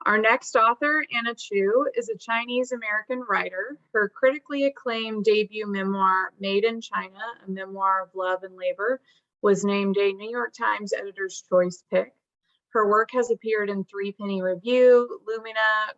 Our next author, Anna Chu, is a Chinese-American writer. Her critically acclaimed debut memoir, Made in China, a memoir of love and labor, was named a New York Times Editor's Choice pick. Her work has appeared in Three Penny Review, Lumina,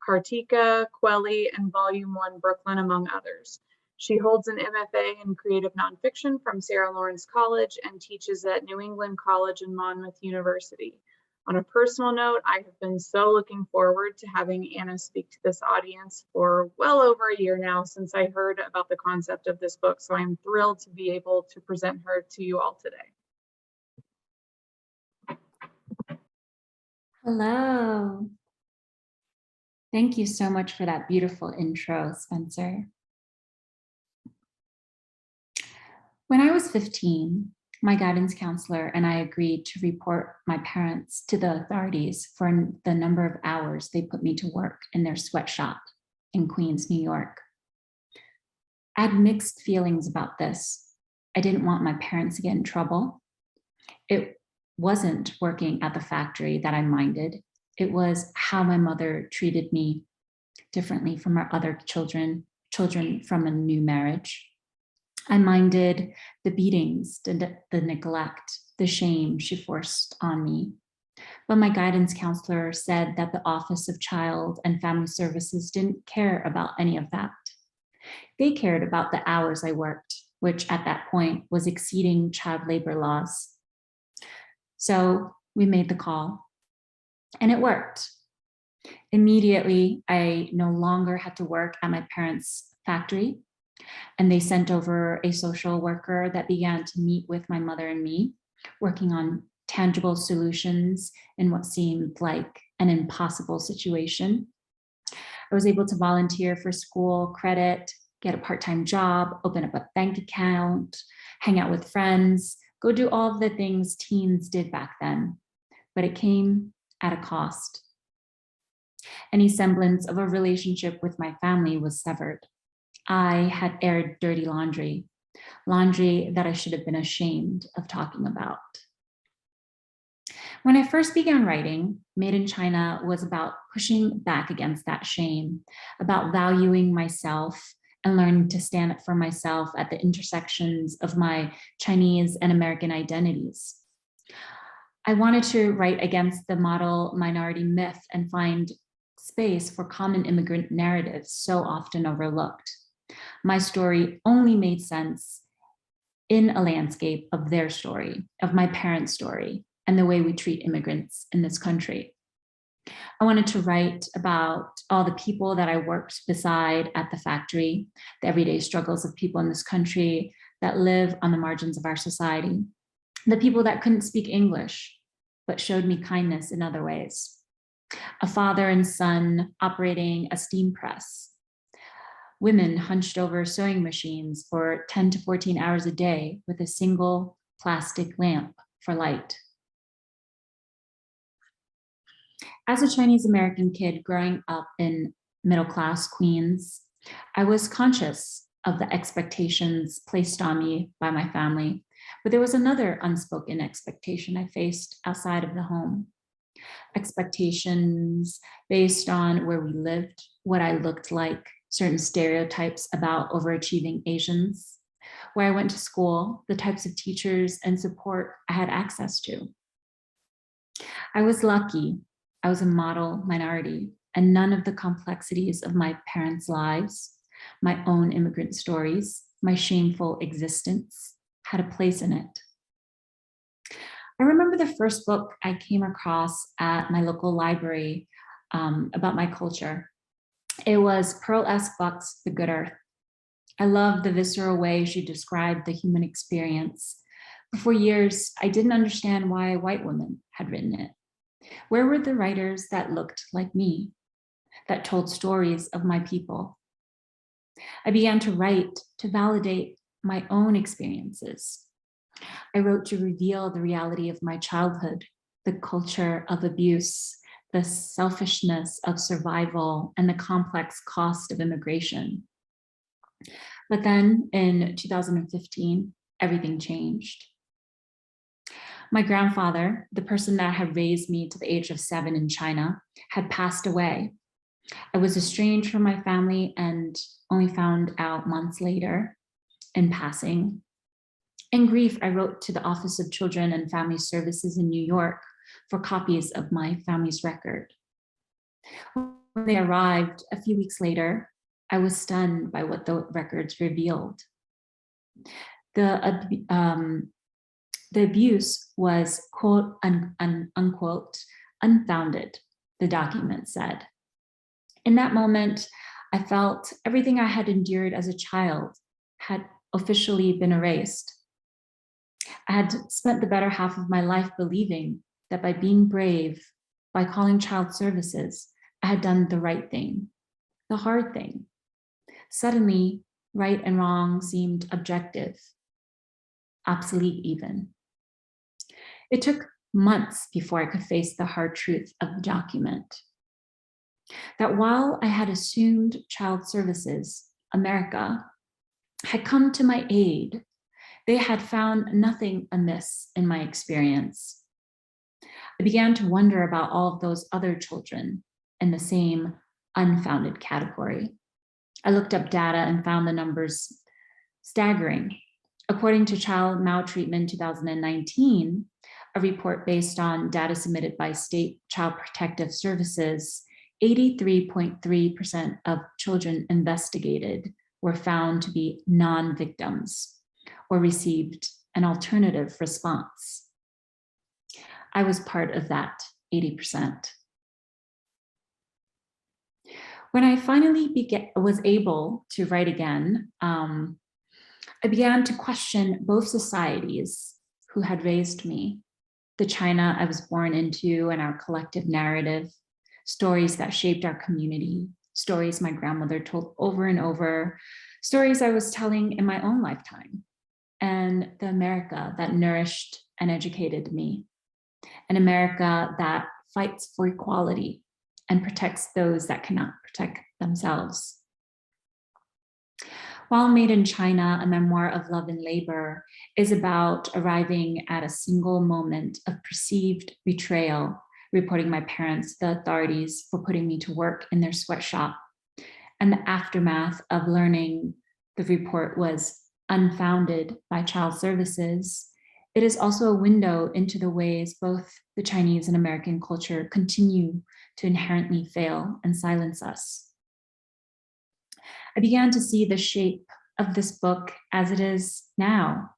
Kartika, Quelly, and Volume 1 Brooklyn, among others. She holds an MFA in creative nonfiction from Sarah Lawrence College and teaches at New England College and Monmouth University. On a personal note, I have been so looking forward to having Anna speak to this audience for well over a year now since I heard about the concept of this book. So I'm thrilled to be able to present her to you all today. Hello. Thank you so much for that beautiful intro, Spencer. When I was 15, my guidance counselor and I agreed to report my parents to the authorities for the number of hours they put me to work in their sweatshop in Queens, New York. I had mixed feelings about this. I didn't want my parents to get in trouble. It wasn't working at the factory that I minded. It was how my mother treated me differently from our other children from a new marriage. I minded the beatings, the neglect, the shame she forced on me. But my guidance counselor said that the Office of Child and Family Services didn't care about any of that. They cared about the hours I worked, which at that point was exceeding child labor laws. So we made the call, and it worked. Immediately, I no longer had to work at my parents' factory, and they sent over a social worker that began to meet with my mother and me, working on tangible solutions in what seemed like an impossible situation. I was able to volunteer for school credit, get a part-time job, open up a bank account, hang out with friends, go do all of the things teens did back then. But it came at a cost. Any semblance of a relationship with my family was severed. I had aired dirty laundry that I should have been ashamed of talking about. When I first began writing, Made in China was about pushing back against that shame, about valuing myself and learning to stand up for myself at the intersections of my Chinese and American identities. I wanted to write against the model minority myth and find space for common immigrant narratives so often overlooked. My story only made sense in a landscape of their story, of my parents' story, and the way we treat immigrants in this country. I wanted to write about all the people that I worked beside at the factory, the everyday struggles of people in this country that live on the margins of our society, the people that couldn't speak English, but showed me kindness in other ways. A father and son operating a steam press, women hunched over sewing machines for 10 to 14 hours a day with a single plastic lamp for light. As a Chinese American kid growing up in middle-class Queens, I was conscious of the expectations placed on me by my family, but there was another unspoken expectation I faced outside of the home. Expectations based on where we lived, what I looked like, certain stereotypes about overachieving Asians, where I went to school, the types of teachers and support I had access to. I was lucky. I was a model minority, and none of the complexities of my parents' lives, my own immigrant stories, my shameful existence had a place in it. I remember the first book I came across at my local library about my culture. It was Pearl S. Buck's The Good Earth. I loved the visceral way she described the human experience. But for years, I didn't understand why white women had written it. Where were the writers that looked like me, that told stories of my people? I began to write to validate my own experiences. I wrote to reveal the reality of my childhood, the culture of abuse, the selfishness of survival, and the complex cost of immigration. But then in 2015, everything changed. My grandfather, the person that had raised me to the age of 7 in China, had passed away. I was estranged from my family and only found out months later in passing. In grief, I wrote to the Office of Children and Family Services in New York for copies of my family's record. When they arrived a few weeks later, I was stunned by what the records revealed. The abuse was, quote, unquote, unfounded, the document said. In that moment, I felt everything I had endured as a child had officially been erased. I had spent the better half of my life believing that by being brave, by calling child services, I had done the right thing, the hard thing. Suddenly, right and wrong seemed objective, obsolete even. It took months before I could face the hard truth of the document. That while I had assumed child services, America, had come to my aid, they had found nothing amiss in my experience. I began to wonder about all of those other children in the same unfounded category. I looked up data and found the numbers staggering. According to Child Maltreatment 2019, a report based on data submitted by State Child Protective Services, 83.3% of children investigated were found to be non-victims or received an alternative response. I was part of that 80%. When I finally was able to write again, I began to question both societies who had raised me, the China I was born into and our collective narrative, stories that shaped our community, stories my grandmother told over and over, stories I was telling in my own lifetime, and the America that nourished and educated me, an America that fights for equality and protects those that cannot protect themselves. While Made in China, a memoir of love and labor, is about arriving at a single moment of perceived betrayal, reporting my parents, the authorities, for putting me to work in their sweatshop, and the aftermath of learning the report was unfounded by child services, it is also a window into the ways both the Chinese and American culture continue to inherently fail and silence us. I began to see the shape of this book as it is now,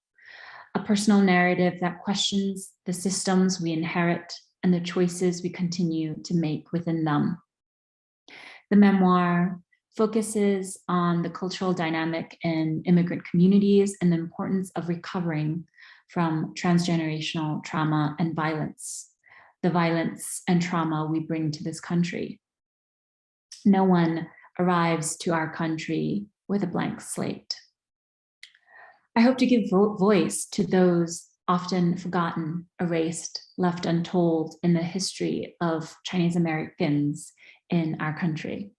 a personal narrative that questions the systems we inherit and the choices we continue to make within them. The memoir focuses on the cultural dynamic in immigrant communities and the importance of recovering from transgenerational trauma and violence, the violence and trauma we bring to this country. No one arrives to our country with a blank slate. I hope to give voice to those often forgotten, erased, left untold in the history of Chinese Americans in our country.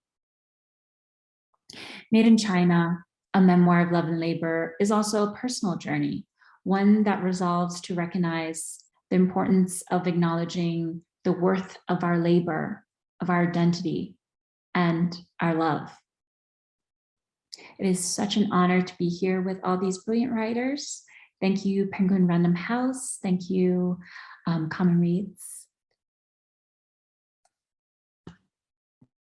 Made in China, a memoir of love and labor, is also a personal journey, one that resolves to recognize the importance of acknowledging the worth of our labor, of our identity, and our love. It is such an honor to be here with all these brilliant writers. Thank you, Penguin Random House. Thank you, Common Reads.